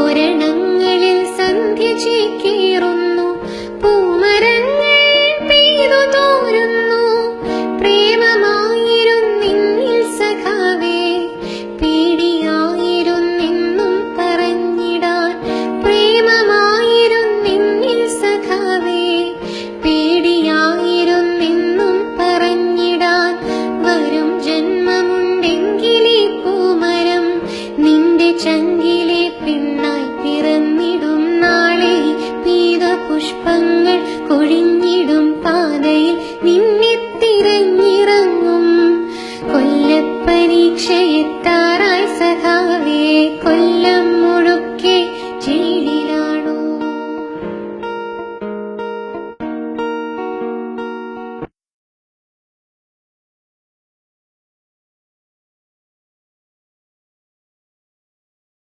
തോരണങ്ങളിൽ സന്ധ്യ ചേക്കേറുന്നു, പൂമരങ്ങൾ പെയ്തു തോരുന്നു. പ്രേമമായിരുന്നിന്നിൽ സഖാവേ, പേടിയായിരുന്നെന്നും പറഞ്ഞിടാൻ. പ്രേമമായിരുന്നിന്നിൽ സഖാവേ, പേടിയായിരുന്നെന്നും പറഞ്ഞിടാൻ. വരും ജന്മമുണ്ടെങ്കിലേ പൂമരം നിന്റെ ചങ്കിലെ പെണ്ണായി പിറന്നിടും നാളെ. പീത പുഷ്പങ്ങൾ കൊഴിഞ്ഞ